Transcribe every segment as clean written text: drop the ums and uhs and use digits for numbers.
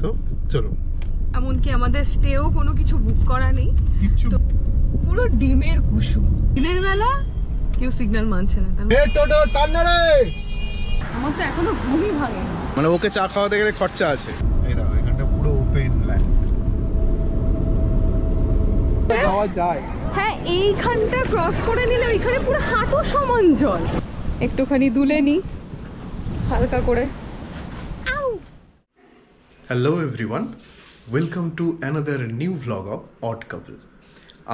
তো চলো। এমনকি আমাদের স্টেও কোনো কিছু বুক করা নেই, কিচ্ছু, পুরো ডিমের কুসুম। দিনের বেলা কেউ সিগন্যাল মানছে না। আমার তো এখনো ঘুমই ভাঙে। মানে ওকে চা খাওয়াতে গেলে খরচা আছে। এই দেখো এখানটা পুরো ওপেন ল্যান্ড, যাওয়া যায়। হ্যাঁ, এইখানটা ক্রস করে নিলে ওইখানে পুরো হাঁটু সমান জল। একটুখানি দুলে নি হালকা করে। Hello everyone, welcome to another new vlog of odd couple.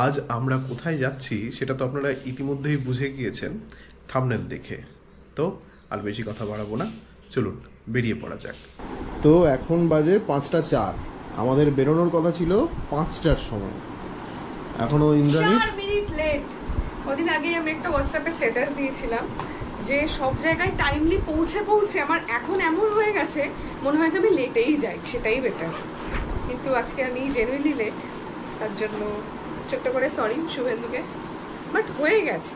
আজ আমরা কোথায় যাচ্ছি সেটা তো আপনারা ইতিমধ্যেই বুঝে গিয়েছেন থাম্বনেল দেখে। তো আর বেশি কথা বাড়াবো না, চলুন বেরিয়ে পড়া যাক। তো এখন বাজে 5টা 4, আমাদের বেরোনোর কথা ছিল 5টার সময়। এখনো ইন্দ্রাণী 4 মিনিট লেট। কদিন আগেই আমি একটা হোয়াটসঅ্যাপে স্ট্যাটাস দিয়েছিলাম যে সব জায়গায় টাইমলি পৌঁছে আমার এখন এমন হয়ে গেছে মনে হয় যে আমি লেটেই যাই, সেটাই বেটার। কিন্তু আজকে আমি জেনুইনলি লেট, তার জন্য ছোট্ট করে সরি শুভেন্দুকে, বাট হয়ে গেছে।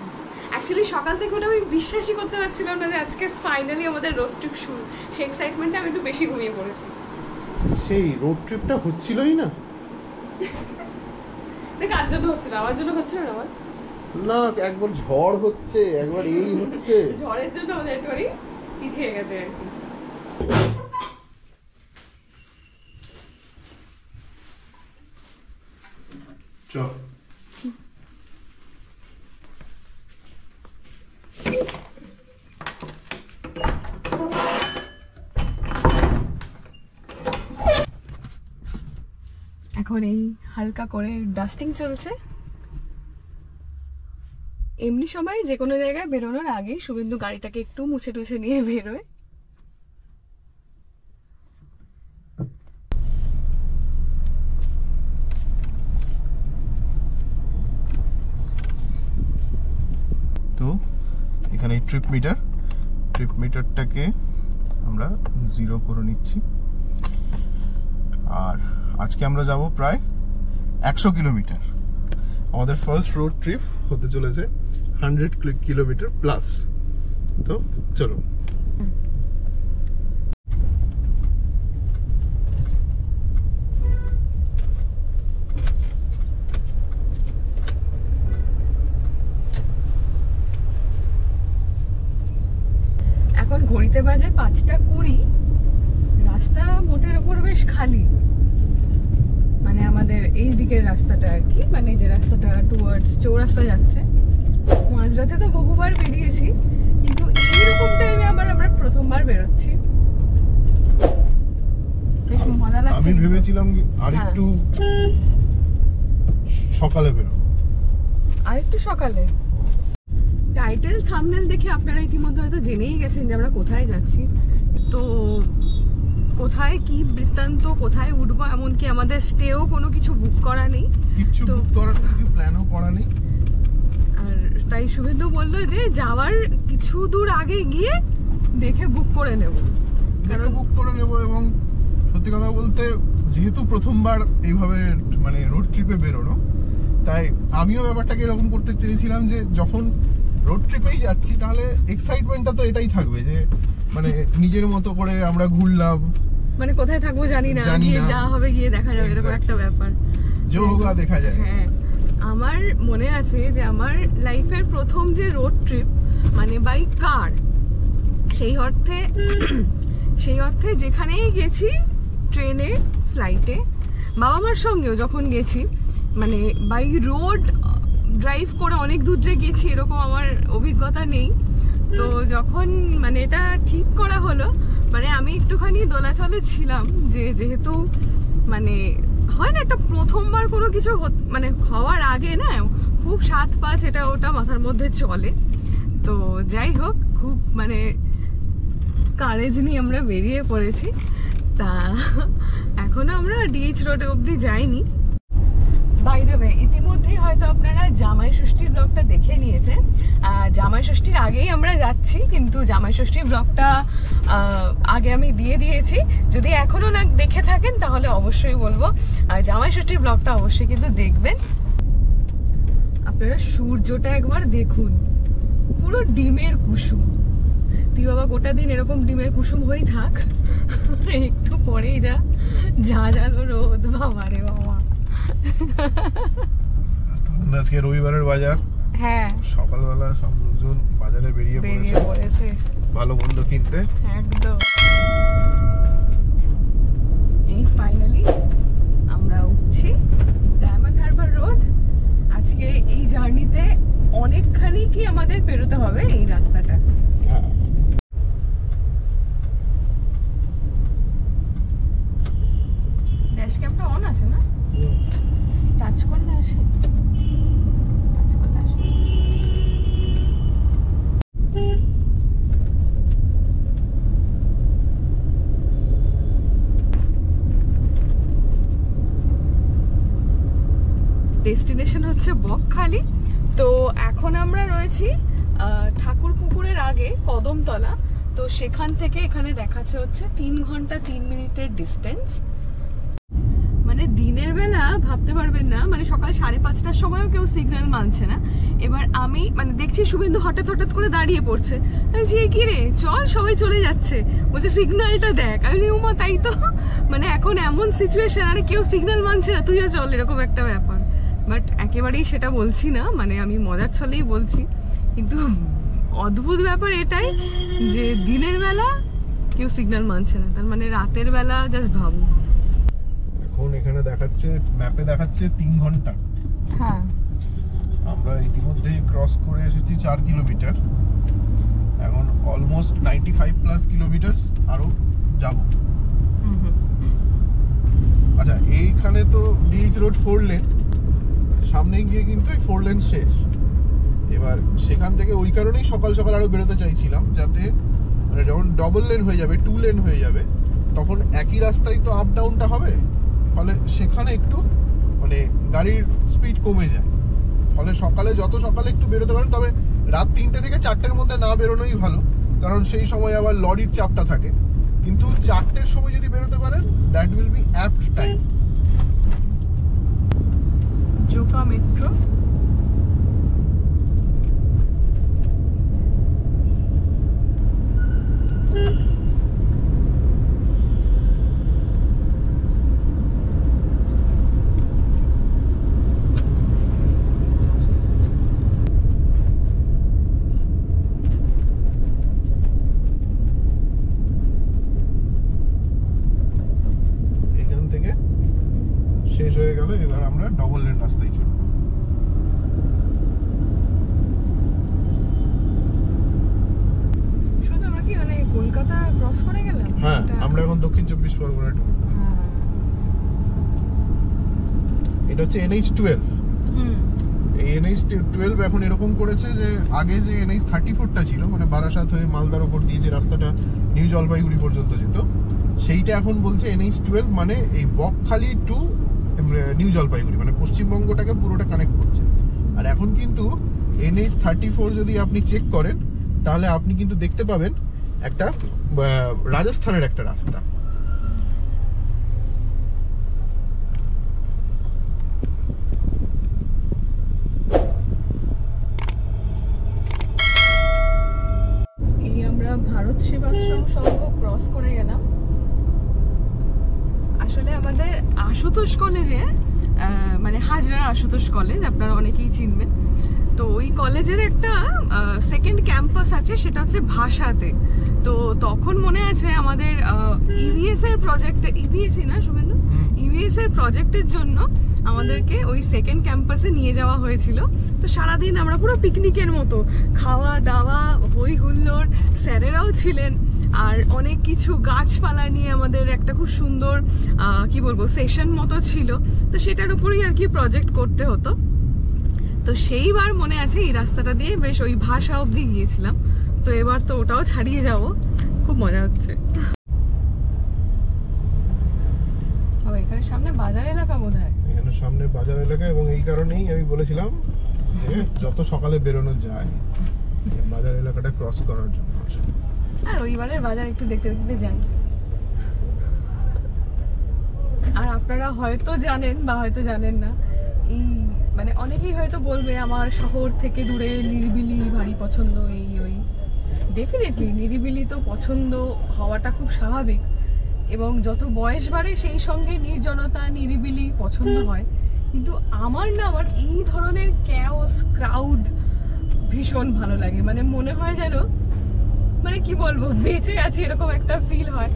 অ্যাকচুয়ালি সকাল থেকে ওটা আমি বিশ্বাসই করতে পারছিলাম না যে আজকে ফাইনালি আমাদের রোড ট্রিপ শুরু। সেই এক্সাইটমেন্টে আমি একটু বেশি ঘুমিয়ে পড়েছি। সেই রোড ট্রিপটা হচ্ছিলই না। দেখ কার জন্য হচ্ছিল, আমার জন্য হচ্ছিল না। আমার না, একবার ঝড় হচ্ছে, একবার এই হচ্ছে। ঝড়ের জন্য আমাদের একটু পিছিয়ে গেছে আর কি। চল এখন এই হালকা করে ডাস্টিং চলছে। এমনি সময় যে কোনো জায়গায় বেরোনোর আগে শুভেন্দু গাড়িটাকে একটু মুছে টুছে নিয়ে বেরোয়। তো এখানে ট্রিপ মিটারটাকে আমরা 0 করে নিচ্ছি। আর আজকে আমরা যাব প্রায় 100 কিলোমিটার। আমাদের ফার্স্ট রোড ট্রিপ হতে চলেছে 100 কিলোমিটার প্লাস। তো চলো। এখন ঘড়িতে বাজে 5টা 20। রাস্তা মোটের উপর বেশ খালি, মানে আমাদের এই দিকের রাস্তাটা আর কি, মানে যে রাস্তাটা টুয়ার্ডস চৌরাস্তা যাচ্ছে। মাঝরাতে তো বহুবার বেরিয়েছি, কিন্তু এইরকম টাইমে আমরা প্রথমবার বেরোচ্ছি। বেশ মজা লাগছে। আমি ভেবেছিলাম আরেকটু সকালে বেরো, আরেকটু সকালে। টাইটেল থাম্বনেল দেখে আপনারা ইতিমধ্যে হয়তো জেনেই গেছেন যে আমরা কোথায় যাচ্ছি। তো কোথায় কি বৃত্তান্ত, কোথায় উঠবো, এমনকি আমাদের স্টেও কোনো কিছু বুক করা নেই, কিছু বুক করার প্ল্যানও করা নেই। আর তাই শুভেন্দু বললো যে যাওয়ার কিছু দূর আগে গিয়ে দেখে বুক করে নেব। এবং সত্যি কথা বলতে যেহেতু প্রথমবার এইভাবে মানে রোড ট্রিপে বেরোনো, তাই আমিও ব্যাপারটাকে এরকম করতে চেয়েছিলাম যে যখন রোড ট্রিপেই যাচ্ছি তাহলে এক্সাইটমেন্টটা তো এটাই থাকবে যে মানে নিজের মতো করে আমরা ঘুরলাম, মানে কোথায় থাকবো জানি না, গিয়ে যা হবে গিয়ে দেখা যাবে, এরকম একটা ব্যাপার। যোগা দেখা যায়। হ্যাঁ, আমার মনে আছে যে আমার লাইফের প্রথম যে রোড ট্রিপ মানে বাই কার, সেই অর্থে যেখানেই গেছি, ট্রেনে, ফ্লাইটে, বাবা মার সঙ্গেও যখন গেছি, মানে বাই রোড ড্রাইভ করে অনেক দূর যে গেছি এরকম আমার অভিজ্ঞতা নেই। তো যখন মানে এটা ঠিক করা হলো, মানে আমি একটুখানি দোলাচলে ছিলাম যে যেহেতু মানে হয় না একটা প্রথমবার কোনো কিছু মানে হওয়ার আগে না খুব 7-5 এটা ওটা মাথার মধ্যে চলে। তো যাই হোক, খুব মানে কারেজ নিয়ে আমরা বেরিয়ে পড়েছি। তা এখনো আমরা ডিএইচ রোড অবধি যাইনি। বাই দ্য ওয়ে, ইতিমধ্যেই হয়তো আপনারা জামাই ষষ্ঠীর ব্লগটা দেখে নিয়েছেন। জামাই ষষ্ঠীর আগেই আমরা যাচ্ছি, কিন্তু জামাই ষষ্ঠীর ব্লগটা আগে আমি দিয়ে দিয়েছি। যদি এখনো না দেখে থাকেন তাহলে অবশ্যই বলবো জামাই ষষ্ঠীর ব্লগটা অবশ্যই কিন্তু দেখবেন। আপনারা সূর্যটা একবার দেখুন, পুরো ডিমের কুসুম। তুই বাবা গোটা দিন এরকম ডিমের কুসুম হয়েই থাক, একটু পরেই যা জানো রোদ, বাবা রে বাবা। আজকে রবিবারের বাজার, হ্যাঁ সকালবেলা সব লোকজন বাজারে বেরিয়ে পড়েছে ভালো মন্দ কিনতে। একদম। এই ফাইনালি আমরা উঠছি ডায়মন্ড হারবার রোড। আজকে এই জার্নিতে অনেকখানি কি আমাদের পেরোতে হবে এই রাস্তাটা। ড্যাশ ক্যামটা অন আছে না? টাচ করলে আসে, টাচ করলে আসে। ডেস্টিনেশন হচ্ছে বকখালি। তো এখন আমরা রয়েছি ঠাকুরপুকুরের আগে কদমতলা। তো সেখান থেকে এখানে দেখাচ্ছে হচ্ছে 3 ঘন্টা 3 মিনিটের ডিস্টেন্স। মানে দিনের বেলা ভাবতে পারবেন না, মানে সকাল 5:30টার সময়ও কেউ সিগন্যাল মানছে না। এবার আমি মানে দেখছি শুভেন্দু হঠাৎ হঠাৎ করে দাঁড়িয়ে পড়ছে, যে কি রে চল সবাই চলে যাচ্ছে, বলছে সিগন্যালটা দেখ। আমি উমা তাই তো, মানে এখন এমন সিচুয়েশন, আরে কেউ সিগন্যাল মানছে না তুইও চল, এরকম একটা ব্যাপার। বাট একেবারেই সেটা বলছি না, মানে আমি মজার ছলেই বলছি। কিন্তু অদ্ভুত ব্যাপার এটাই যে দিনের বেলা কেউ সিগন্যাল মানছে না, তার মানে রাতের বেলা জাস্ট ভাবুন। এখন এখানে দেখাচ্ছে, ম্যাপে দেখাচ্ছে 3 ঘন্টা। হ্যাঁ, আমরা ইতিমধ্যেই ক্রস করে এসেছি 4 কিলোমিটার। এখন অলমোস্ট 95+ কিলোমিটার আরো যাব। আচ্ছা, এইখানে তো ডিএইচ রোড 4 লেন, সামনে গিয়ে কিন্তু এই 4 লেন শেষ। এবার সেখান থেকে ওই কারণেই সকাল সকাল আরো বেরোতে চাইছিলাম, যাতে মানে যখন ডবল লেন হয়ে যাবে, 2 লেন হয়ে যাবে, তখন একই রাস্তায় তো আপ ডাউনটা হবে, ফলে সেখানে একটু মানে গাড়ির স্পিড কমে যায়। ফলে সকালে যত সকালে একটু বেরোতে পারেন, তবে রাত 3টে থেকে 4টের মধ্যে না বেরোনোই ভালো, কারণ সেই সময় আবার লরির চাপটা থাকে। কিন্তু 4টের সময় যদি বেরোতে পারেন, that will be apt time. Joka metro. এখান থেকে শেষ হয়ে গেল, এবার আমরা ডবল লেন রাস্তায় চলব। শুধু আমরা কি মানে কলকাতা ক্রস করে গেলাম? হ্যাঁ, আমরা এখন দক্ষিণ 24 পরগনায় ঢুকবো। এটা হচ্ছে NH12। এই NH12 এখন এরকম করেছে যে আগে যে NH34টা ছিল, মানে বারাসাত হয়ে মালদার ওপর দিয়ে যে রাস্তাটা নিউ জলপাইগুড়ি পর্যন্ত যেত, সেইটা এখন বলছে NH12, মানে এই বকখালি টু নিউ জলপাইগুড়ি, মানে পশ্চিমবঙ্গটাকে পুরোটা কানেক্ট করছে। আর এখন কিন্তু NH34 যদি আপনি চেক করেন, তাহলে আপনি কিন্তু দেখতে পাবেন একটা রাজস্থানের একটা রাস্তা। এই আমরা ভারত সেবাশ্রম সংঘ ক্রস করে গেলাম। আসলে আমাদের আশুতোষ কলেজে, মানে হাজরার আশুতোষ কলেজ আপনারা অনেকেই চিনবেন, তো ওই কলেজের একটা সেকেন্ড ক্যাম্পাস আছে, সেটা হচ্ছে ভাষাতে। তো তখন মনে আছে আমাদের ইভিএস এর প্রজেক্টে, ইভিএসই না শুভেন্দু, ইভিএস এর প্রজেক্টের জন্য আমাদেরকে ওই সেকেন্ড ক্যাম্পাসে নিয়ে যাওয়া হয়েছিল। তো সারাদিন আমরা পুরো পিকনিকের মতো খাওয়া দাওয়া, হই হুল্লোড়, স্যারেরাও ছিলেন, আর অনেক কিছু গাছপালা নিয়ে আমাদের একটা খুব সুন্দর কি বলবো সেশন মতো ছিল। তো সেটার উপরেই আর কি প্রজেক্ট করতে হতো। তো সেইবার মনে আছে এই রাস্তাটা দিয়ে বেশ ওই ভাষা অবধি গিয়েছিলাম। তো এবার তো ওটাও ছাড়িয়ে যাব, খুব মজা হচ্ছে। এখানে সামনে বাজার এলাকা বোধহয়, এখানে সামনে বাজার এলাকা, এবং এই কারণেই আমি বলেছিলাম যে যত সকালে বেরোনো যায় বাজার এলাকাটা ক্রস করার জন্য। আর রবিবারের বাজার একটু দেখতে দেখতে যাই। আর আপনারা হয়তো জানেন বা হয়তো জানেন না, এই মানে অনেকেই হয়তো বলবে আমার শহর থেকে দূরে নিরিবিলি ভারী পছন্দ, এই ওই। ডেফিনেটলি নিরিবিলি তো পছন্দ হওয়াটা খুব স্বাভাবিক, এবং যত বয়স বাড়ে সেই সঙ্গে নির্জনতা নিরিবিলি পছন্দ হয়। কিন্তু আমার এই ধরনের ক্যাওস ক্রাউড ভীষণ ভালো লাগে, মানে মনে হয় যেন কি বলবো বেঁচে আছি এরকম একটা ফিল হয়।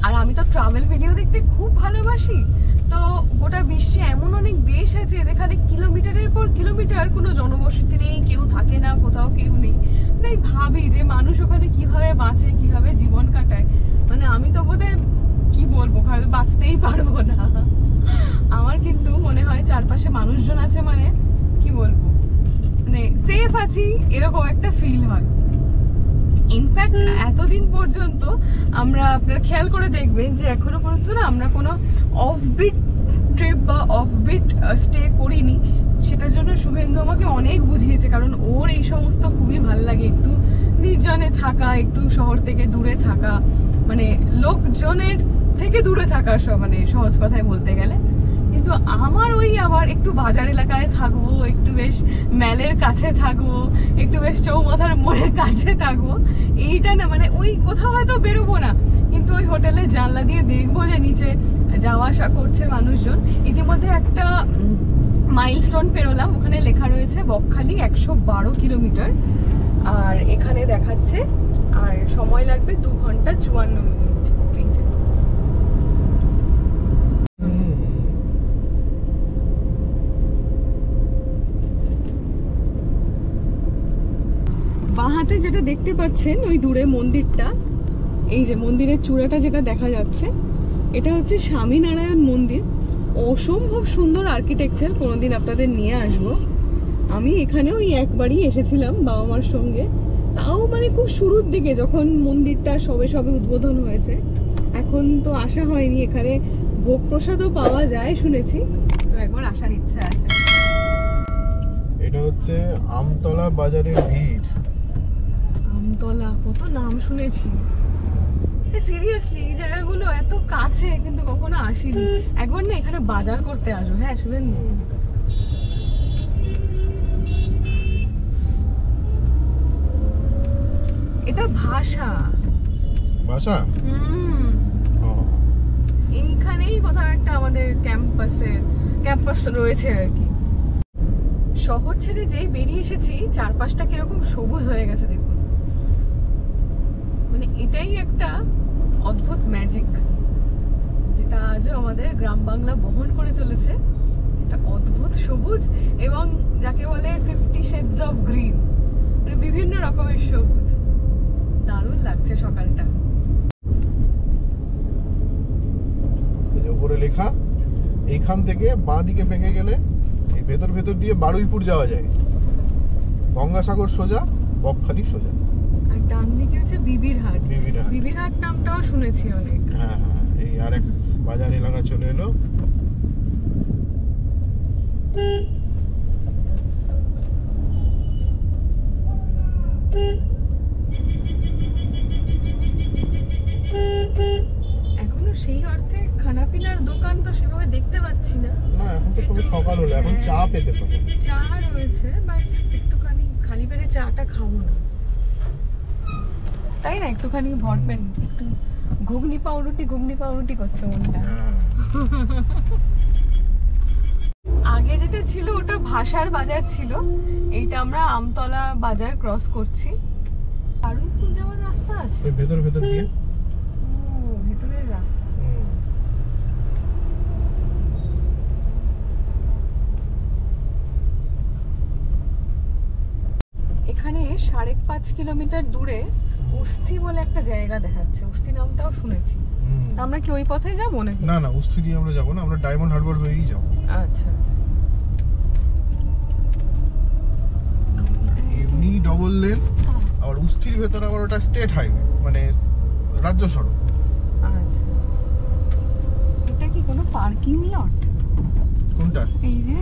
আর আমি তো ট্রাভেল ভিডিও দেখতে খুব ভালোবাসি, তো গোটা বিশ্বে এমন অনেক দেশ আছে যেখানে কিলোমিটারের পর কিলোমিটার কোনো জনবসতি নেই, কেউ থাকে না, কোথাও কেউ নেই। তাই ভাবি যে মানুষ ওখানে কিভাবে বাঁচে, কিভাবে জীবন কাটায়। আমি তো বোধহয় কি বলবো বাঁচতেই পারবো না। আমার কিন্তু মনে হয় চারপাশে মানুষজন আছে, কি বলবো সেফ আছি এরকম একটা ফিল হয়। ইনফ্যাক্ট এতদিন পর্যন্ত আপনারা খেয়াল করে দেখবেন যে এখনো পর্যন্ত না আমরা কোনো অফবিট ট্রিপ বা অফবিট স্টে করিনি। সেটার জন্য শুভেন্দু আমাকে অনেক বুঝিয়েছে, কারণ ওর এই সমস্ত খুবই ভালো লাগে, একটু নির্জনে থাকা, একটু শহর থেকে দূরে থাকা, লোকজনের থেকে দূরে থাকা, সহজ কথায় বলতে গেলে। কিন্তু আমার আবার একটু বাজার এলাকায় থাকবো, একটু বেশ ম্যালের কাছে থাকবো, একটু বেশ চৌমাথার মোড়ের কাছে থাকবো, এইটা না ওই কোথাও হয়তো বেরোবো না, কিন্তু ওই হোটেলের জানলা দিয়ে দেখবো যে নিচে যাওয়া আসা করছে মানুষজন। ইতিমধ্যে একটা মাইলস্টোন পেরোলাম, ওখানে লেখা রয়েছে বকখালি 112 কিলোমিটার, আর এখানে দেখাচ্ছে আর সময় লাগবে 2 ঘন্টা 54 মিনিট। বাঁ হাতে যেটা দেখতে পাচ্ছেন ওই দূরে মন্দিরটা, এই যে মন্দিরের চূড়াটা যেটা দেখা যাচ্ছে, এটা হচ্ছে স্বামীনারায়ণ মন্দির। অসম্ভব সুন্দর আর্কিটেকচার, কোনোদিন আপনাদের নিয়ে আসবো। আমি এখানেও একবারই এসেছিলাম বাবা মার সঙ্গে, তাও খুব শুরুর দিকে যখন মন্দিরটা সবে সবে উদ্বোধন হয়েছে। এখন তো আসা হয়নি, এখানে ভোগ প্রসাদও পাওয়া যায় শুনেছি, তো একবার আসার ইচ্ছা আছে। এটা হচ্ছে আমতলা বাজারের ভিড়। আমতলা কত নাম শুনেছি, সিরিয়াসলি এই জায়গাগুলো এত কাছে কিন্তু কখনো আসিনি। একবার না এখানে বাজার করতে আসবো। হ্যাঁ শুভেন্দু, এটা ভাষা এইখানেই কোথাও একটা আমাদের ক্যাম্পাস রয়েছে আর কি। শহর ছেড়ে যেই বেরিয়ে এসেছি চারপাশটা কিরকম সবুজ হয়ে গেছে দেখুন, এটাই একটা অদ্ভুত ম্যাজিক যেটা আজও আমাদের গ্রাম বাংলা বহন করে চলেছে। একটা অদ্ভুত সবুজ, এবং যাকে বলে 50 শেডস অফ গ্রিন, বিভিন্ন রকমের সবুজ। দারুণ লাগছে সকালটা। উপরে লেখা, এইখান থেকে বাঁ দিকে বেঁকে গেলে এই ভেতর দিয়ে বারুইপুর যাওয়া যায়, গঙ্গাসাগর সোজা, বকখালি সোজা, আর ডান দিকে হচ্ছে বিবিরহাট নামটাও শুনেছি অনেক। হ্যাঁ এই আরেক বাজার এলাকা চলে এলো। এখনো সেই অর্থে খানাপিনার দোকান তো সেভাবে দেখতে পাচ্ছি না। এখন তো সবে সকাল হলো, এখন চা পেতে পারে। চা রয়েছে, বাট একটুখানি খালি পেটে চাটা খাবো না, তাই না? একটুখানি ভরপেট একটু ঘুগনি পাউরুটি করছে মনটা। আগে যেটা ছিল ওটা ভাষার বাজার ছিল, এইটা আমরা আমতলা বাজার ক্রস করছি। বারুইপুর যাওয়ার রাস্তা আছে ভেতর দিয়ে। ভেতরের রাস্তা। এখানে 5.5 কিলোমিটার দূরে উস্তি বলে একটা জায়গা দেখাচ্ছে, উস্তি নামটাও শুনেছি। আমরা কি ওই পথে যাবো নাকি? না উস্তি দিয়ে আমরা যাবো না, আমরা ডায়মন্ড হারবার হয়েই যাবো। আচ্ছা এমনি ডবল লেন, আর উস্তির ভেতরে আবার ওটা স্টেট হাইওয়ে, রাজ্য সড়ক। আচ্ছা, এটা কি কোনো পার্কিং লট? কোনটা? এই যে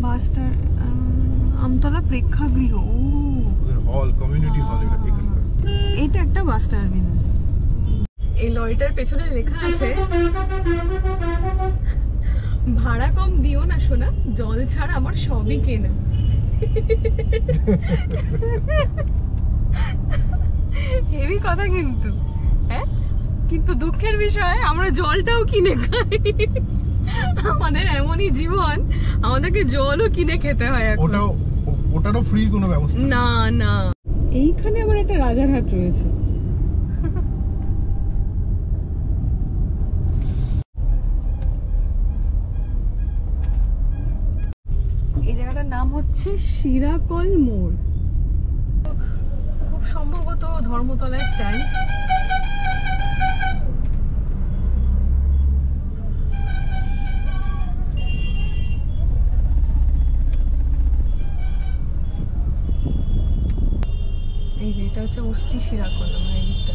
বাসটার আমতলা প্রেক্ষাগৃহ, হল, কমিউনিটি হল এখানকার। এটা একটা বাস টার্মিনাস। এই লরিটার পেছনে লেখা আছে, ভাড়া কম দিও না সোনা, জল ছাড়া আমার সবই কেনা। হেভি কথা কিন্তু, হ্যাঁ, কিন্তু দুঃখের বিষয় আমরা জলটাও কিনে খাই। আমাদের এমনই জীবন, আমাদেরকে জলও কিনে খেতে হয় এখন। ওটারও ফ্রি কোনো ব্যবস্থা না না। এইখানে আবার একটা রাজারহাট রয়েছে। এই জায়গাটার নাম হচ্ছে শিরাকল মোড়, খুব সম্ভবত ধর্মতলায় স্ট্যান্ড। এই যে এটা হচ্ছে উস্তি শিরাকল, আমরা এই দিকটা,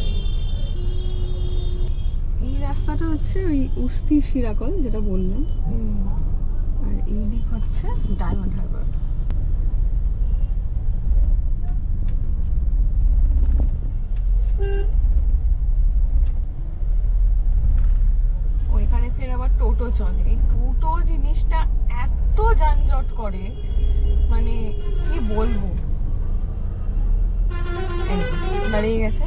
এই রাস্তাটা হচ্ছে ওই উস্তি শিরাকল যেটা বললাম, আর এই দিক হচ্ছে ডায়মন্ড হারবার। ওইখানে ফের আবার টোটো চলে। এই টোটো জিনিসটা এত যানজট করে, মানে কি বলবো। দাঁড়িয়ে গেছে।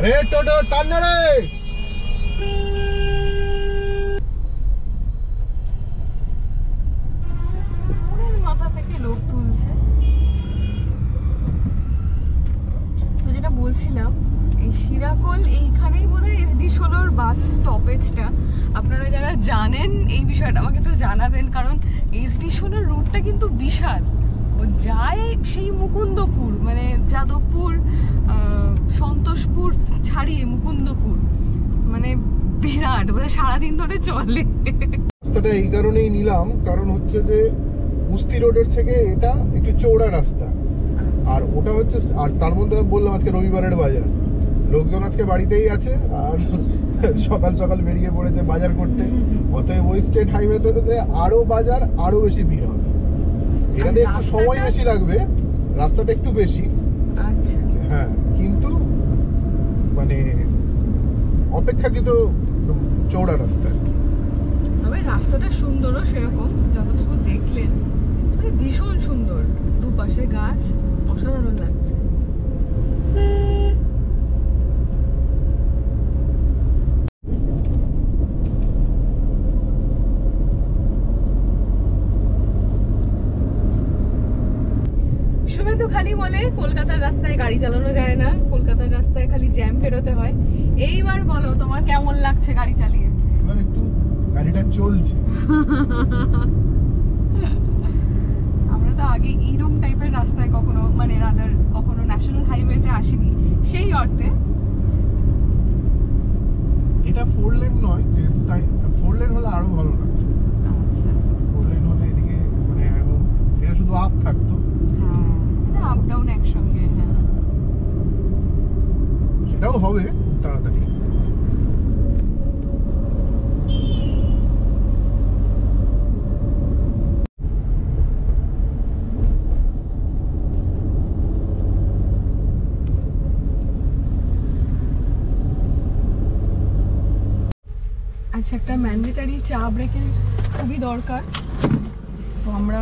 রে টোটো টান না রে। মাথা থেকে লোক তুলছে। তো যেটা বলছিলাম, এই শিরাকল এইখানেই বোধহয় SD16 বাস স্টপেজটা। আপনারা যারা জানেন এই বিষয়টা আমাকে একটু জানাবেন, কারণ SD16 রুটটা কিন্তু বিশাল। ও যায় সেই মুকুন্দপুর, মানে যাদবপুর, সন্তোষপুর ছাড়িয়ে মুকুন্দপুর, মানে বিরাট, বোধহয় সারাদিন ধরে চলে। রাস্তাটা এই কারণেই নিলাম, কারণ হচ্ছে যে উস্তি রোডের থেকে এটা একটু চৌড়া রাস্তা, আর ওটা হচ্ছে, আর তার মধ্যে বললাম আজকে রবিবারের বাজার, লোকজন আজকে বাড়িতেই আছে আর সকাল সকাল বেরিয়ে পড়েছে বাজার করতে। অতএব ওই স্টেট হাইওয়েতে আরো বাজার, আরো বেশি ভিড় হবে। এটাতে একটু সময় বেশি লাগবে, রাস্তাটা একটু বেশি, আচ্ছা হ্যাঁ, কিন্তু মানে অপেক্ষাকৃত চৌড়া রাস্তা। তবে রাস্তাটা সুন্দরও সেরকম, যতটুকু দেখলেন, মানে ভীষণ সুন্দর, দুপাশে গাছ, অসাধারণ লাগছে। শুভেন্দু খালি বলে কলকাতার রাস্তায় গাড়ি চালানো যায় না, কলকাতার রাস্তায় খালি জ্যাম পেরোতে হয়। এইবার বলো তোমার কেমন লাগছে গাড়ি চালিয়ে? এবার একটু গাড়িটা চলছে। আমরা তো আগে এইরকম টাইপের রাস্তায় কখনো, মানে রাদার কখনো ন্যাশনাল হাইওয়েতে আসিনি, সেই অর্থে। এটা 4 লেন নয় যেহেতু, তাই 4 লেন হলে আরো ভালো লাগতো। আচ্ছা, 4 লেন হলে এদিকে মানে এখন এটা শুধু আপ থাকতো, হ্যাঁ, এটা আপ ডাউন একসঙ্গে, হ্যাঁ। সেটাও হবে খুব তাড়াতাড়ি। আচ্ছা, একটা ম্যান্ডেটারি চা ব্রেকের খুবই দরকার। তো আমরা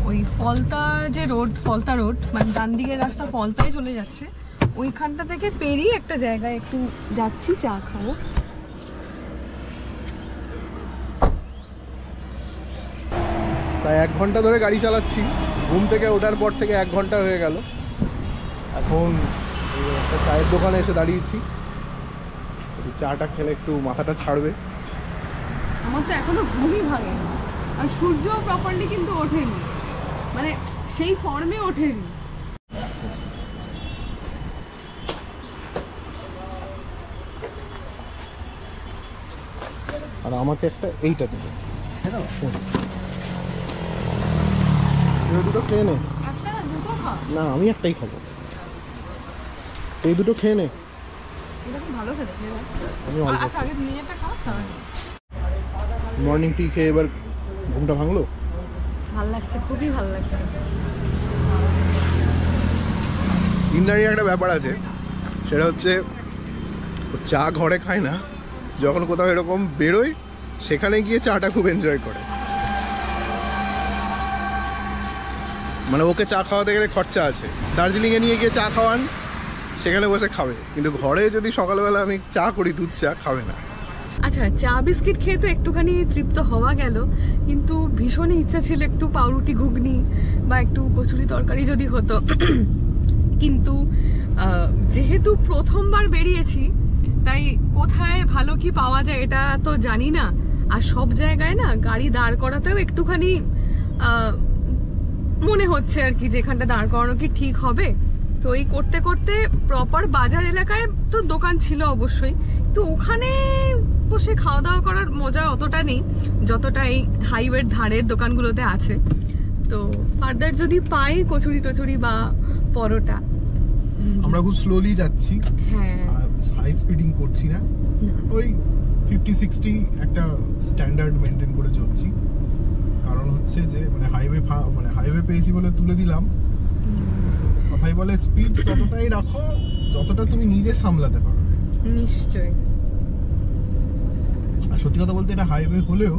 ওই ফলতা যে রোড, ফলতা রোড, মানে ডান দিকের রাস্তা ফলতায় চলে যাচ্ছে, ওইখানটা থেকে পেরিয়ে একটা জায়গায় একটু যাচ্ছি চা খাবো। প্রায় 1 ঘন্টা ধরে গাড়ি চালাচ্ছি, ঘুম থেকে ওঠার পর থেকে 1 ঘন্টা হয়ে গেল। এখন একটা চায়ের দোকানে এসে দাঁড়িয়েছি, চাটা খেলে একটু মাথাটা ছাড়বে। আমার তো এখনো ঘুমই ভাঙেনি, আর সূর্য প্রপারলি কিন্তু ওঠেনি, মানে সেই ফর্মে ওঠেনি। আর আমাকে একটা এইটা দেবে, দুটো খেয়ে নে। একটা না দুটো খা, না আমি একটাই খাবো, এই দুটো খেয়ে নে। এটা খুব ভালো খেতে। আমি অল্প। আচ্ছা, আগে তুমি একটা খাও, তাহলে মর্নিং টি খেয়ে এবার ঘুমটা ভাঙলো। ভালো লাগছে, খুবই ভালো লাগছে। ইন্দারির একটা ব্যাপার আছে, সেটা হচ্ছে চা ঘরে খায় না, যখন কোথাও এরকম বেরোয় সেখানে গিয়ে চাটা খুব এনজয় করে। মানে ওকে চা খাওয়াতে গেলে খরচা আছে, দার্জিলিংয়ে নিয়ে গিয়ে চা খাওয়ান, সেখানে বসে খাবে, কিন্তু ঘরে যদি সকালবেলা আমি চা করি দুধ চা, খাবে না। আচ্ছা, চা বিস্কিট খেয়ে তো একটুখানি তৃপ্ত হওয়া গেল, কিন্তু ভীষণই ইচ্ছা ছিল একটু পাউরুটি ঘুগনি বা একটু কচুরি তরকারি যদি হতো। কিন্তু যেহেতু প্রথমবার বেরিয়েছি, তাই কোথায় ভালো কি পাওয়া যায় এটা তো জানি না। আর সব জায়গায় না গাড়ি দাঁড় করাতেও একটুখানি মনে হচ্ছে আর কি, যেখানটা দাঁড় করানো কি ঠিক হবে। তো এই করতে করতে প্রপার বাজার এলাকায় তো দোকান ছিল অবশ্যই, তো ওখানে বসে খাওয়া দাওয়া করার মজা অতটা নেই যতটা এই হাইওয়ের ধারের দোকানগুলোতে আছে। তো ফার্দার যদি পাই কচুরি টচুরি বা পরোটা। আমরা খুব স্লোলি যাচ্ছি, হ্যাঁ, হাই স্পিডিং করছি না, ওই 50-60 একটা স্ট্যান্ডার্ড মেনটেন করে চলছি। কারণ হচ্ছে যে মানে হাইওয়ে পেয়েছি বলে তুলে দিলাম। কথাই বলে স্পিড ততটাই রাখো যতটা তুমি নিজে সামলাতে পারো। নিশ্চয়ই। আর সত্যি কথা বলতে এটা হাইওয়ে হলেও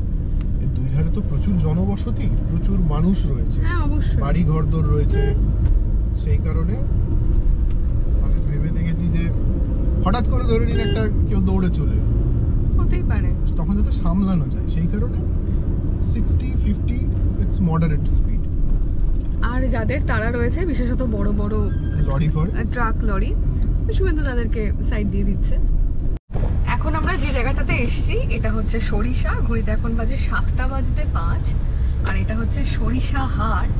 এর দুই ধারে তো প্রচুর জনবসতি, প্রচুর মানুষ রয়েছে, হ্যাঁ অবশ্যই, বাড়ি ঘরদোর রয়েছে। সেই কারণে আমি ভেবে দেখেছি যে হঠাৎ করে ধরে নিন একটা কেউ দৌড়ে চলে, হতেই পারে, তখন যাতে সামলানো যায়। সেই কারণে 60-50 ইটস মডারেট স্পিড। আর যাদের তারা রয়েছে বিশেষত বড় বড় লরি ফর ট্রাক লরি, শুধু তাদেরকে সাইড দিয়ে দিচ্ছে। এখন আমরা যে জায়গাটাতে এসেছি এটা হচ্ছে সরিষা, ঘড়িতে এখন বাজে 7:05, আর এটা হচ্ছে সরিষা হাট।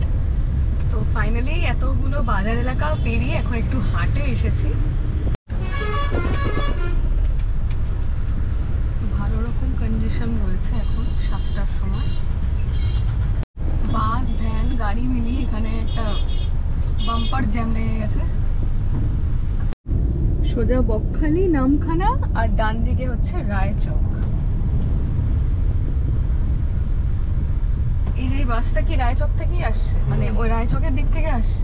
তো ফাইনালি এতগুলো বাজার এলাকা পেরিয়ে এখন একটু হাটে এসেছি। ভালো রকম কনজেশন রয়েছে এখন 7টার সময়, বাস ভ্যান গাড়ি মিলিয়ে এখানে একটা বাম্পার জ্যাম লেগে গেছে। সোজা বকখালি নামখানা, আর ডান দিকে হচ্ছে রায়চক। এই যে বাসটা কি রায়চক থেকেই আসছে, মানে ওই রায়চকের দিক থেকে আসছে।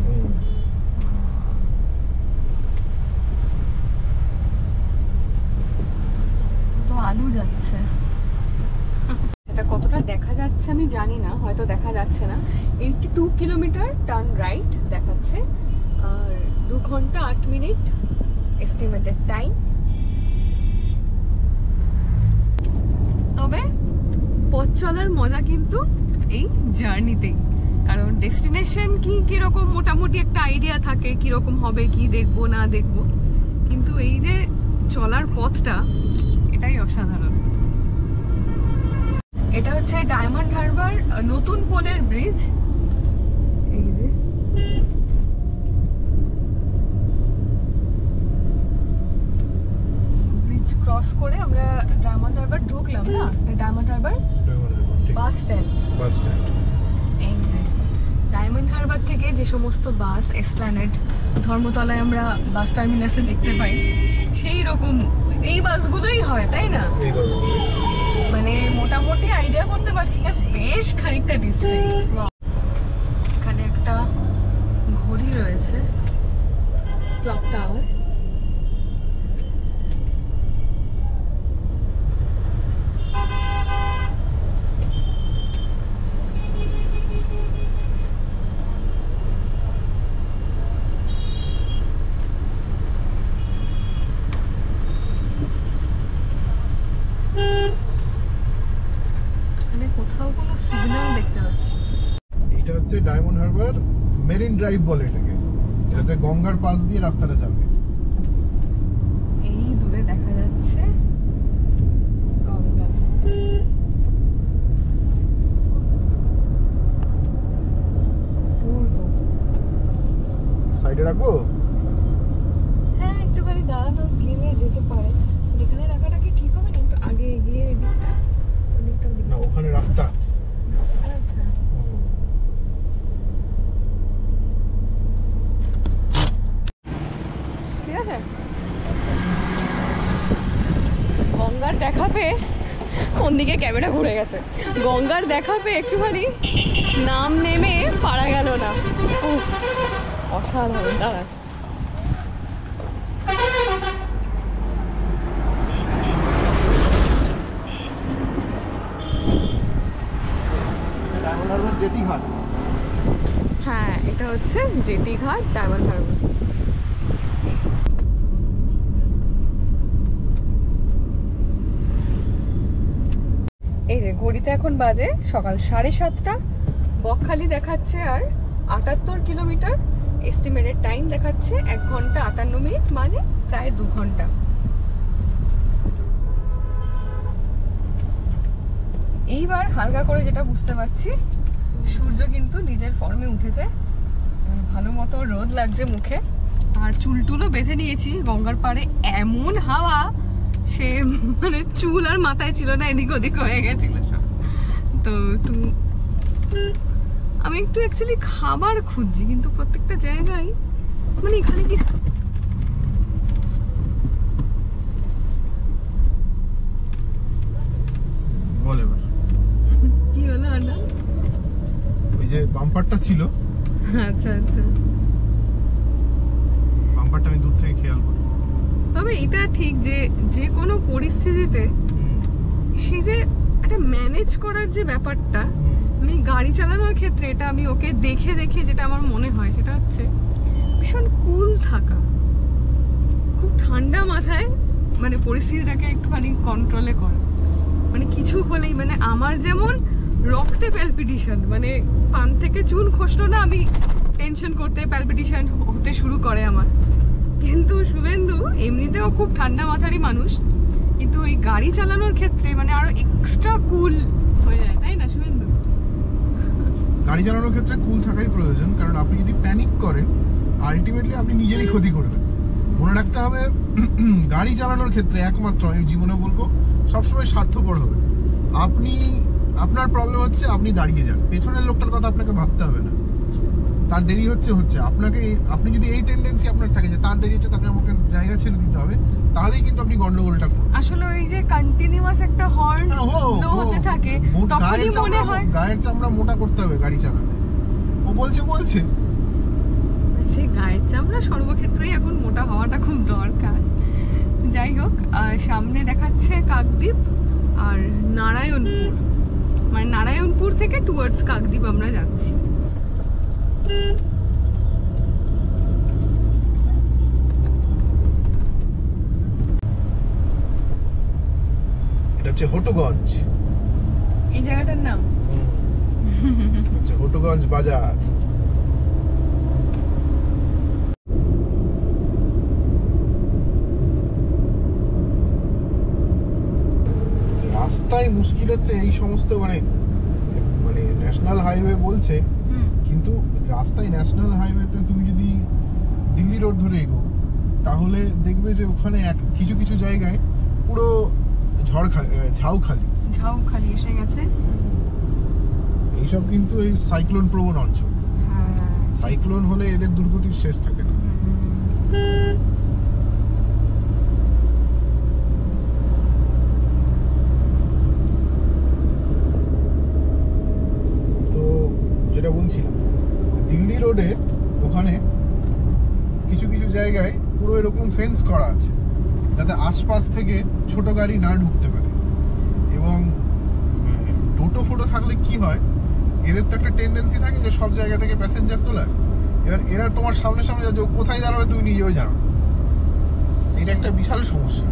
তো আলু যাচ্ছে, এটা কতটা দেখা যাচ্ছে আমি জানি না, হয়তো দেখা যাচ্ছে না। 82 কিলোমিটার টার্ন রাইট দেখাচ্ছে, আর 2 ঘন্টা 8 মিনিট এস্টিমেটেড টাইম। তবে পথ চলার মজা কিন্তু এই জার্নিতেই, কারণ ডেস্টিনেশন কি কিরকম মোটামুটি একটা আইডিয়া থাকে, কিরকম হবে, কি দেখবো না দেখবো, কিন্তু এই যে চলার পথটা এটাই অসাধারণ। এটা হচ্ছে ডায়মন্ড হারবার নতুন পোলের ব্রিজ। এই যে ব্রিজ ক্রস করে আমরা ডায়মন্ড হারবার ঢুকলাম না, ডায়মন্ড হারবার বাস স্ট্যান্ড। এই যে ডায়মন্ড হারবার থেকে যে সমস্ত বাস এসপ্ল্যানেড ধর্মতলায় আমরা বাস টার্মিনাসে দেখতে পাই, সেই রকম এই বাসগুলোই হয়, তাই না? মানে মোটামুটি আইডিয়া করতে পারছি যে বেশ খানিকটা ডিস্টেন্স। এখানে একটা ঘড়ি রয়েছে, ক্লক টাওয়ার। কোথাও কোনো সিগন্যাল দেখতে পাচ্ছি। এটা হচ্ছে ডায়মন্ড হারবার মেরিন ড্রাইভ বলে এটাকে, এটা হচ্ছে গঙ্গার পাশ দিয়ে রাস্তাটা যাবে। এই দূরে দেখা যাচ্ছে গঙ্গা। সাইডে রাখবো? হ্যাঁ, একটুখানি দাঁড়ানো গেলে যেতে পারে। এখানে রাখাটা কি ঠিক হবে না? একটু আগে এগিয়ে এদিকটা, না ওখানে রাস্তা আছে। রাস্তা আছে, ঠিক আছে। গঙ্গার দেখা পেয়ে কোন দিকে ক্যামেরা ঘুরে গেছে, গঙ্গার দেখা পেয়ে একটুখানি নাম নেমে পারা গেল না। অসাধারণ। দাঁড়া, জেটি ঘাট। হ্যাঁ, এটা হচ্ছে জেটি ঘাট, ডায়মন্ড হারবার। এই যে ঘড়িতে এখন বাজে সকাল 7:30, বকখালি দেখাচ্ছে আর 78 কিলোমিটার, এস্টিমেটেড টাইম দেখাচ্ছে 1 ঘন্টা 58 মিনিট, মানে প্রায় 2 ঘন্টা। এইবার হালকা করে যেটা বুঝতে পারছি, সূর্য কিন্তু নিজের ফর্মে উঠেছে, ভালো মতো রোদ লাগছে মুখে, আর চুলটুলও বেঁধে নিয়েছি। গঙ্গার পাড়ে এমন হাওয়া, সে মানে চুল আর মাথায় ছিল না, এদিক ওদিক হয়ে গেছিল সব। তো একটু আমি একটু অ্যাকচুয়ালি খাবার খুঁজছি, কিন্তু প্রত্যেকটা জায়গায় মানে এখানে কি বলে কি হলো আন্ডা? ওই যে বাম্পারটা ছিল, আচ্ছা আচ্ছা, বাম্পারটা আমি দূর থেকে খেয়াল করি। তবে এটা ঠিক যে যে কোনো পরিস্থিতিতে সে যে একটা ম্যানেজ করার যে ব্যাপারটা, আমি গাড়ি চালানোর ক্ষেত্রে এটা আমি ওকে দেখে দেখে যেটা আমার মনে হয় সেটা হচ্ছে ভীষণ কুল থাকা, খুব ঠান্ডা মাথায় মানে পরিস্থিতিটাকে একটুখানি কন্ট্রোলে করা। মানে কিছু হলেই, মানে আমার যেমন রক্তে প্যালপিটেশন, মানে পান থেকে চুন খসলো না আমি টেনশন করতে প্যালপিটেশন হতে শুরু করে আমার। কিন্তু শুভেন্দু এমনিতেও খুব ঠান্ডা মাথারই মানুষ, কিন্তু ওই গাড়ি চালানোর ক্ষেত্রে মানে আরো এক্সট্রা কুল হয়ে যায়, তাই না শুভেন্দু? গাড়ি চালানোর ক্ষেত্রে কুল থাকাই প্রয়োজন, কারণ আপনি যদি প্যানিক করেন আলটিমেটলি আপনি নিজেরই ক্ষতি করবেন। মনে রাখতে হবে গাড়ি চালানোর ক্ষেত্রে একমাত্র আমি জীবনে বলবো সবসময় স্বার্থপর হবে। আপনি, আপনার প্রবলেম হচ্ছে আপনি দাঁড়িয়ে যান, পেছনের লোকটার কথা আপনাকে ভাবতে হবে না। তার দেরি হচ্ছে আপনাকে, আপনি যদি এই টেন্ডেন্সি আপনার থাকে যে তার দেরি হচ্ছে তাকে আমাকে জায়গা ছেড়ে দিতে হবে, তাহলেই কিন্তু আপনি গন্ডগোলটা করবেন। আসলে ওই যে কন্টিনিউয়াস একটা হর্ন লো হতে থাকে, তখনই মনে হয় গায়ের চামড়া মোটা করতে হবে গাড়ি চালাতে। ও বলছে সেই গায়ের চামড়া সর্বক্ষেত্রেই এখন মোটা হওয়াটা খুব দরকার। যাই হোক, সামনে দেখাচ্ছে কাকদ্বীপ আর নারায়ণপুর, মানে নারায়ণপুর থেকে টুয়ার্ডস কাকদ্বীপ আমরা যাচ্ছি। এটা হচ্ছে হটুগঞ্জ, এই জায়গাটার নাম হচ্ছে হটুগঞ্জ বাজার। রাস্তায় মুশকিল হচ্ছে এই সমস্ত মানে মানে ন্যাশনাল হাইওয়ে বলছে, কিন্তু রাস্তায় ন্যাশনাল হাইওয়েতে তুমি যদি দিল্লি রোড ধরে এগো তাহলে দেখবে যে ওখানে কিছু কিছু জায়গায় পুরো ঝাউখালি এসে গেছে। এইসব কিন্তু এই সাইক্লোন প্রবণ অঞ্চল, সাইক্লোন হলে এদের দুর্গতির শেষ থাকে না। তো যেটা বলছিলাম, দিল্লি রোডে ওখানে কিছু কিছু জায়গায় পুরো এরকম ফেন্স করা আছে যাতে আশপাশ থেকে ছোট গাড়ি না ঢুকতে পারে। এবং টোটো ফোটো থাকলে কি হয়, এদের তো একটা টেন্ডেন্সি থাকে যে সব জায়গা থেকে প্যাসেঞ্জার তোলার। এবার এরা তোমার সামনে সামনে যাচ্ছে, কোথায় দাঁড়াবে তুমি নিজেও জানো। এটা একটা বিশাল সমস্যা।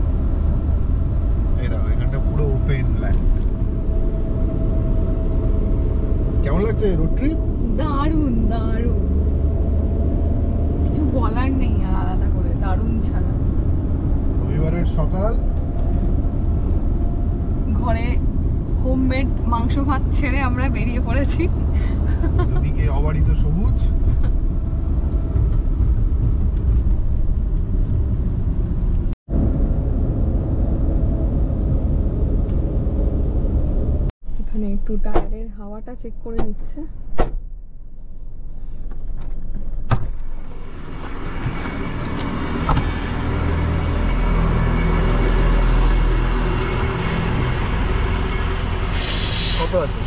এই দেখো এখানটা পুরো ওপেন ল্যান্ড। কেমন লাগছে রোড ট্রিপ? দারুণ দারুণ, কিছু বলার নেই আর আলাদা করে, দারুণ ছাড়া। রবিবারের সকাল, ঘরে হোমমেড মাংস ভাত ছেড়ে আমরা বেরিয়ে পড়েছি। দুদিকে অবারিত সবুজ। এখানে একটু টায়ারের হাওয়াটা চেক করে নিচ্ছে। কত আছে?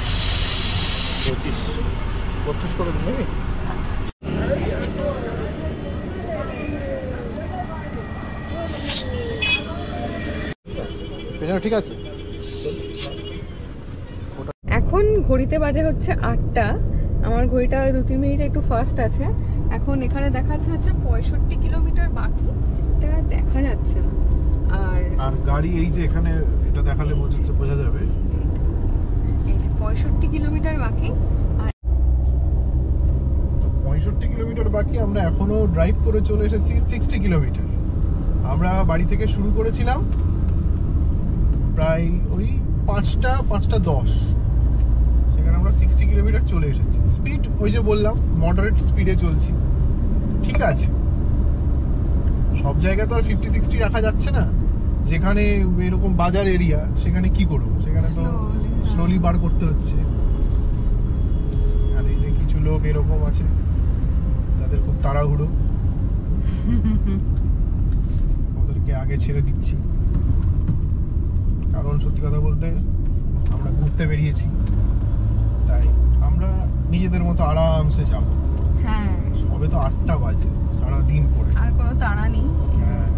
25 করে দিন নাকি? ঠিক আছে। এখন ঘড়িতে বাজে হচ্ছে 8টা, আমার ঘড়িটা 2-3 মিনিট একটু ফাস্ট আছে। এখন এখানে দেখাচ্ছে হচ্ছে 65 কিলোমিটার বাকি, এটা দেখা যাচ্ছে না। আর গাড়ি এই যে এখানে এটা দেখালে বোঝা যাবে, এই যে 65 কিলোমিটার বাকি। 65 কিলোমিটার বাকি। আমরা এখনো ড্রাইভ করে চলে এসেছি 60 কিলোমিটার। আমরা বাড়ি থেকে শুরু করেছিলাম প্রায় ওই 5:10, সেখানে আমরা 60 কিলোমিটার চলে এসেছি। স্পিড ওই যে বললাম মডারেট স্পিডে চলছি, ঠিক আছে। সব জায়গায় তো আর 50-60 রাখা যাচ্ছে না, যেখানে এরকম বাজার এরিয়া সেখানে কি করবো, সেখানে তো স্লোলি বার করতে হচ্ছে। আর এই যে কিছু লোক এরকম আছে যাদের খুব তাড়াহুড়ো, ওদেরকে আগে ছেড়ে দিচ্ছি, কারণ সত্যি কথা বলতে আমরা ঘুরতে বেরিয়েছি, তাই আমরা নিজেদের মতো আরামসে যাব। হ্যাঁ, সবে তো 8টা বাজে, সারাদিন পরে আর কোনো তাড়া নেই। হ্যাঁ।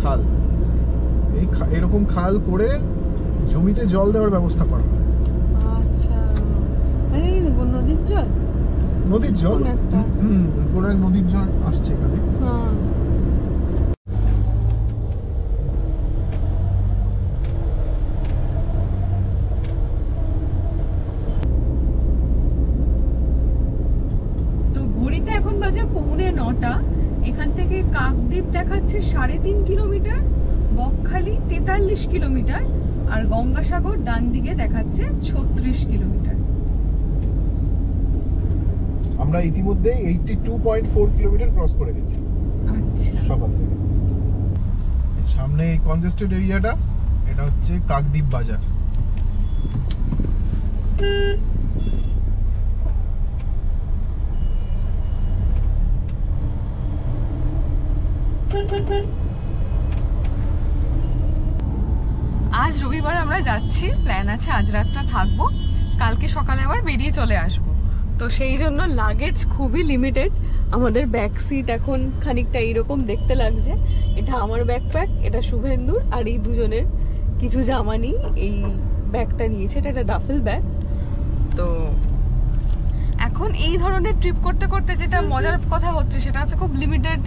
খাল, এরকম খাল করে জমিতে জল দেওয়ার ব্যবস্থা করা হয়। আচ্ছা, আরে নদীর জল, নদীর জল, কোন এক নদীর জল আসছে এখানে। হ্যাঁ, তো ঘড়িতে এখন বাজে 8:45। এখান থেকে কাকদ্বীপ দেখাচ্ছে 3.5 কিলোমিটার, বকখালি 43 কিলোমিটার, আর গঙ্গাসাগর ডান দিকে দেখাচ্ছে 36 কিলোমিটার। আমরা ইতিমধ্যে 82.4 কিলোমিটার ক্রস করে গেছি। আচ্ছা, সকাল থেকে। সামনে এই কনজেস্টেড এরিয়াটা, এটা হচ্ছে কাকদ্বীপ বাজার। আজ রবিবার আমরা যাচ্ছি, প্ল্যান আছে আজ রাতটা থাকবো, কালকে সকালে আবার বেরিয়ে চলে আসবো। তো সেই জন্য লাগেজ খুবই লিমিটেড। আমাদের ব্যাক সিট এখন খানিকটা এইরকম দেখতে লাগছে। এটা আমার ব্যাকপ্যাক, এটা শুভেন্দুর, আর এই দুজনের কিছু জামা নিয়ে এই ব্যাগটা নিয়েছে, এটা একটা ডাফেল ব্যাগ। তো এখন এই ধরনের ট্রিপ করতে করতে যেটা মজার কথা হচ্ছে সেটা হচ্ছে খুব লিমিটেড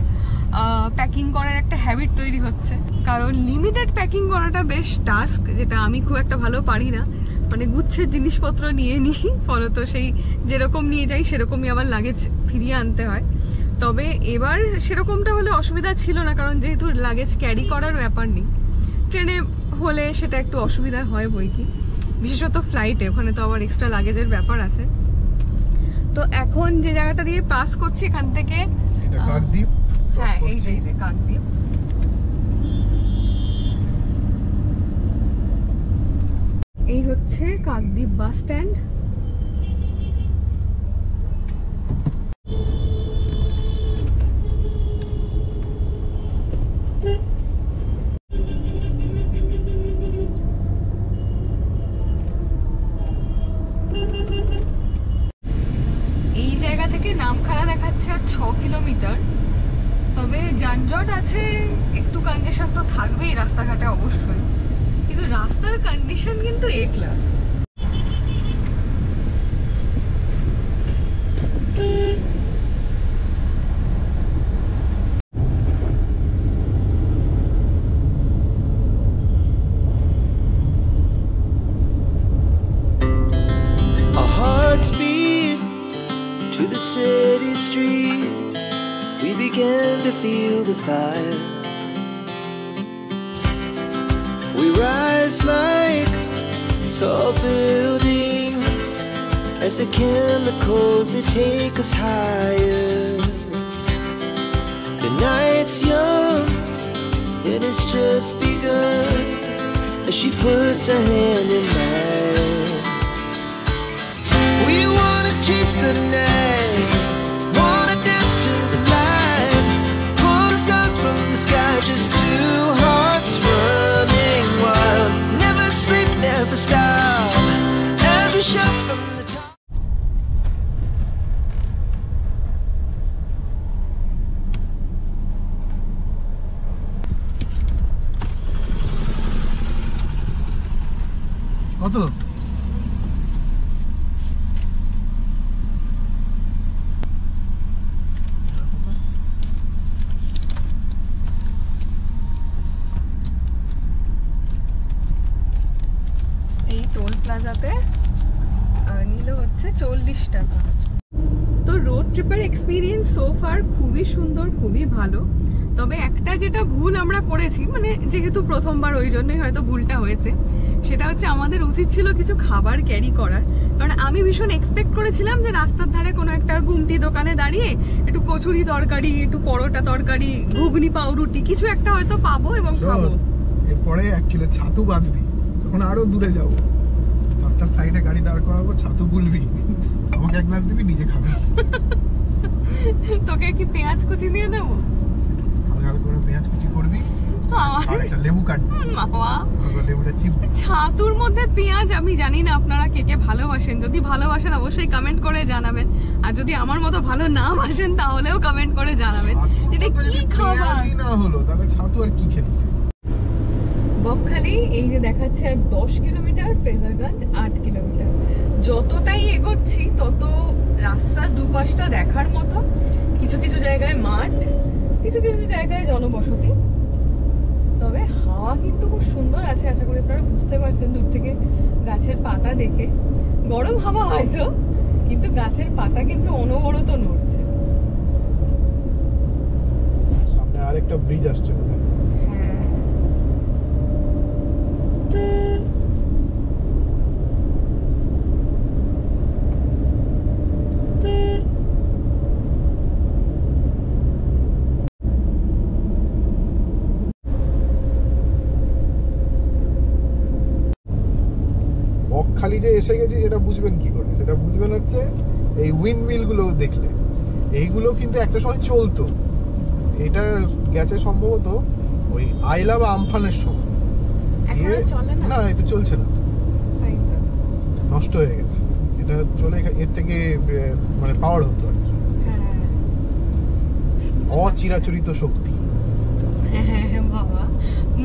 প্যাকিং করার একটা হ্যাবিট তৈরি হচ্ছে। কারণ লিমিটেড প্যাকিং করাটা বেশ টাস্ক, যেটা আমি খুব একটা ভালো পারি না। মানে গুচ্ছের জিনিসপত্র নিয়ে নিই, ফলত সেই যেরকম নিয়ে যাই সেরকমই আবার লাগেজ ফিরিয়ে আনতে হয়। তবে এবার সেরকমটা হলে অসুবিধা ছিল না, কারণ যেহেতু লাগেজ ক্যারি করার ব্যাপার নেই। ট্রেনে হলে সেটা একটু অসুবিধা হয় বই কি, বিশেষত ফ্লাইটে, ওখানে তো আবার এক্সট্রা লাগেজের ব্যাপার আছে। তো এখন যে জায়গাটা দিয়ে পাস করছি এখান থেকে, কাকদ্বীপ। হ্যাঁ, এই যে কাকদ্বীপ। এই হচ্ছে কাকদ্বীপ বাস স্ট্যান্ড। এই জায়গা থেকে নামখানা দেখাচ্ছে 6 কিলোমিটার। তবে যানজট আছে, একটু কনজেশন তো থাকবেই রাস্তাঘাটে অবশ্যই, কিন্তু রাস্তার কন্ডিশন কিন্তু এ class. city streets, we began to feel the fire. We rise like tall buildings as the chemicals, they take us higher. The night's young and it's just begun as she puts her hand in mine. We wanna chase the night, wanna dance to the light, pull the stars from the sky, just two hearts running wild. Never sleep, never stop, as we shout from the top. কত? এই toll প্লাজাতে নিল হচ্ছে 40 টাকা। তো road ট্রিপের experience so far খুবই সুন্দর, খুবই ভালো। তবে একটা যেটা ভুল আমরা করেছি, মানে যেহেতু প্রথমবার ওই জন্যই হয়তো ভুলটা হয়েছে, সেটা হচ্ছে আমাদের উচিত ছিল কিছু খাবার ক্যারি করার। কারণ আমি ভীষণ এক্সপেক্ট করেছিলাম যে রাস্তার ধারে কোনো একটা গুমটি দোকানে দাঁড়িয়ে একটু কচুরি তরকারি, একটু পরোটা তরকারি, ঘুগনি পাউরুটি কিছু একটা হয়তো পাবো এবং খাবো। এরপরে 1 কিলো ছাতু বাঁধবি, তখন আরো দূরে যাবো, রাস্তার সাইডে গাড়ি দাঁড় করাবো, ছাতু গুলবি, আমাকে 1 গ্লাস দিবি, নিজে খাবি। তোকে কি পেঁয়াজ কুচি দিয়ে দেবো? হালকা হালকা করে পেঁয়াজ কুচি করবি, আর একটা লেবু কাটবি, বাবা লেবুটা চিপবি। ছাতুর মধ্যে পেঁয়াজ আমি জানি না আপনারা কে কে ভালোবাসেন। যদি ভালোবাসেন অবশ্যই কমেন্ট করে জানাবেন, আর যদি আমার মতো ভালো না বাসেন তাহলেও কমেন্ট করে জানাবেন। এটা কি খাবার? পেঁয়াজই না হলো তাহলে ছাতু আর কি খেলি? বকখালি এই যে দেখাচ্ছে আর 10 কিলোমিটার, ফ্রেজারগঞ্জ 8 কিলোমিটার। যতটাই এগোচ্ছি তত রাস্তার দুপাশটা দেখার মতো। কিছু কিছু জায়গায় মাঠ, কিছু কিছু জায়গায় জনবসতি। তবে হাওয়া কিন্তু খুব সুন্দর আছে, আশা করি আপনারা বুঝতে পারছেন দূর থেকে গাছের পাতা দেখে। গরম হাওয়া হয়তো, কিন্তু গাছের পাতা কিন্তু অনবরত নড়ছে। সামনে আরেকটা ব্রিজ আসছে বোধহয়। হ্যাঁ, বকখালি যে এসে গেছি সেটা বুঝবেন কি করে? সেটা বুঝবেন হচ্ছে এই উইন্ডমিল গুলো দেখলে। এইগুলো কিন্তু একটা সময় চলতো, এটা গেছে সম্ভবত ওই আইলা বা আমফানের সময়। এখন আর চলে না। না, এটা চলছে না, তাই তো। নষ্ট হয়ে গেছে। এটা চলে এর থেকে মানে পাওয়ার হতো আর কি, হ্যাঁ, অচিরাচরিত শক্তি। হ্যাঁ বাবা,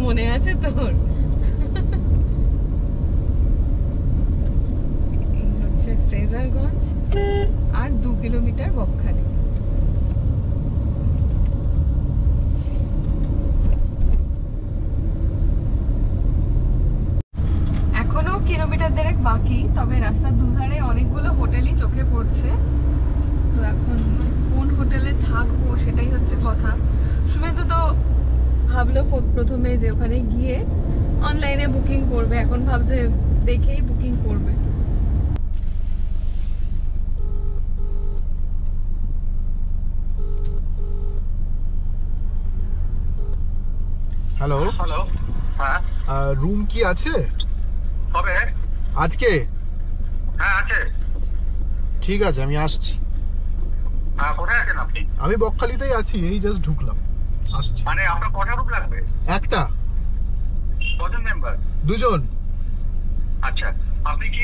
মনে আছে তোর? এই হচ্ছে ফ্রেজারগঞ্জ আর 2 কিলোমিটার বকখালি। এখনো কিলোমিটার দেড়েক বাকি, তবে রাস্তার দুধারে অনেকগুলো হোটেলই চোখে পড়ছে। তো এখন কোন হোটেলে থাকবো সেটাই হচ্ছে কথা। শুভেন্দু তো ভাবলো প্রথমে যে ওখানে গিয়ে অনলাইনে বুকিং করবে, এখন ভাবছে দেখেই বুকিং করবে। হ্যালো হ্যালো, হ্যাঁ রুম কি আছে হবে? আজকে? হ্যাঁ আছে। ঠিক আছে, আমি আসছি। হ্যাঁ, কোথায় আছেন আপনি? আমি বকখালিতেই আছি, এই জাস্ট ঢুকলাম, আসছি। মানে আপনার কটা রুম লাগবে? একটা। কজন মেম্বার? 2 জন। আচ্ছা, আপনি কি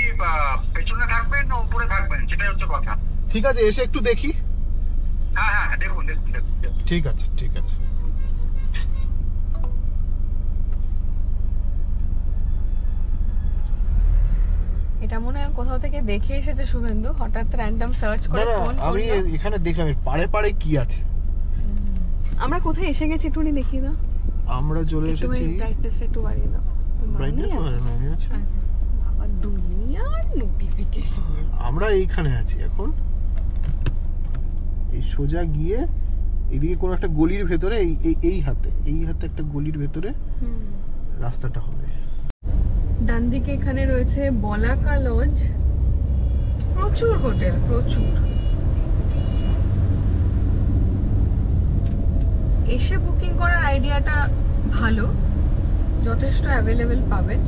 পেছনে থাকবেন না উপরে থাকবেন, সেটাই হচ্ছে কথা। ঠিক আছে, এসে একটু দেখি। হ্যাঁ হ্যাঁ, দেখুন দেখুন দেখুন। ঠিক আছে, ঠিক আছে। এটা মনে হয় কোথাও থেকে দেখে এসেছে শুভেন্দু, হঠাৎ র্যান্ডম সার্চ করে ফোন আমি করলো। এখানে দেখলাম পাড়ে পাড়ে কি আছে। আমরা কোথায় এসে গেছি একটুনি দেখিয়ে দাও। আমরা চলে এসেছি। ব্রাইটনেস একটু বাড়িয়ে দাও। ব্রাইটনেস বাড়ানো আছে। বাবা, দুনিয়ার নোটিফিকেশন। আমরা এইখানে আছি এখন। এই সোজা গিয়ে এইদিকে কোনো একটা গলির ভেতরে এই হাতে একটা গলির ভেতরে রাস্তাটা হবে। ডান দিকে এখানে রয়েছে বলাকা লজ, প্রচুর হোটেল, প্রচুর। এসে বুকিং করার আইডিয়াটা ভালো, যথেষ্ট অ্যাভেলেবেল পাবেন।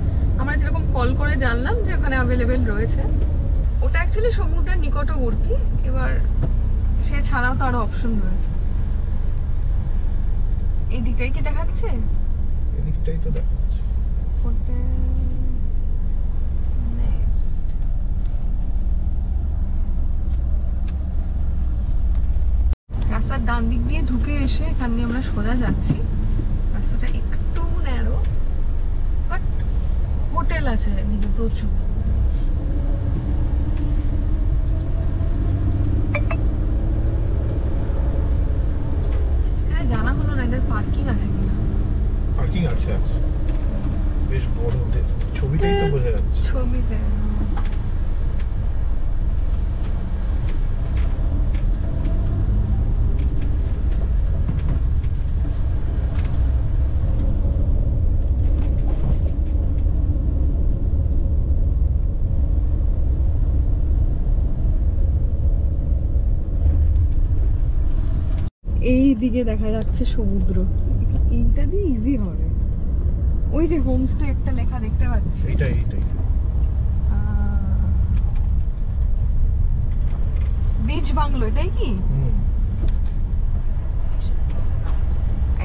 আমরা যেরকম কল করে জানলাম যে ওখানে অ্যাভেলেবেল রয়েছে, ওটা অ্যাকচুয়ালি সমুদ্রের নিকটবর্তী। এবার সে ছাড়াও তো আরো অপশন রয়েছে। এই দিকটাই কি দেখাচ্ছে? এদিকটাই তো দেখাচ্ছে। Hotel next. রাস্তার ডান দিক দিয়ে ঢুকে এসে এখান দিয়ে আমরা সোজা যাচ্ছি। রাস্তাটা একটু ন্যারো, বাট হোটেল আছে এদিকে প্রচুর। এখানে জানা হলো না এদের পার্কিং আছে কিনা। পার্কিং আছে, বেশ বড় হোটেল, ছবিটাই তো বোঝা যাচ্ছে। ছবিতে এই দিকে দেখা যাচ্ছে সমুদ্র। এইটা দিয়ে ইজি হবে। ওই যে হোমস্টে একটা লেখা দেখতে পাচ্ছি। এইটাই বিচ বাংলো, এটাই কি?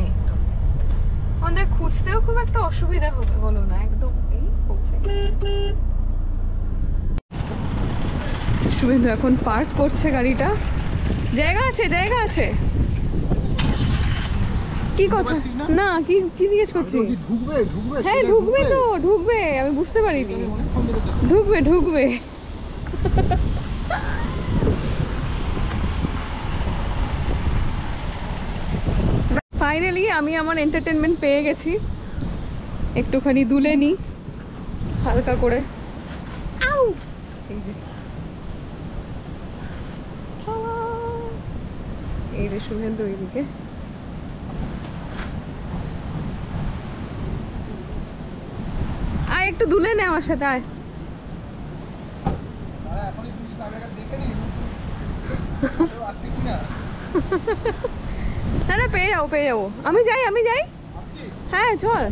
এই তো আমাদের খুঁজতেও খুব একটা অসুবিধা হলো না, একদম এই পৌঁছে গেছি। শুভেন্দু এখন পার্ক করছে গাড়িটা। জায়গা আছে, জায়গা আছে। কি কথা? না, কি কি জিজ্ঞেস করছি? হ্যাঁ ঢুকবে তো, ঢুকবে, আমি বুঝতে পারিনি। ঢুকবে ফাইনালি আমি আমার এন্টারটেনমেন্ট পেয়ে গেছি। একটুখানি দুলে নি হালকা করে। আউ! এই যে শুভেন্দু এইদিকে। আয় একটু দুলে নে আমার সাথে, আয়। না পেয়ে যাবো। আমি যাই। হ্যাঁ চল।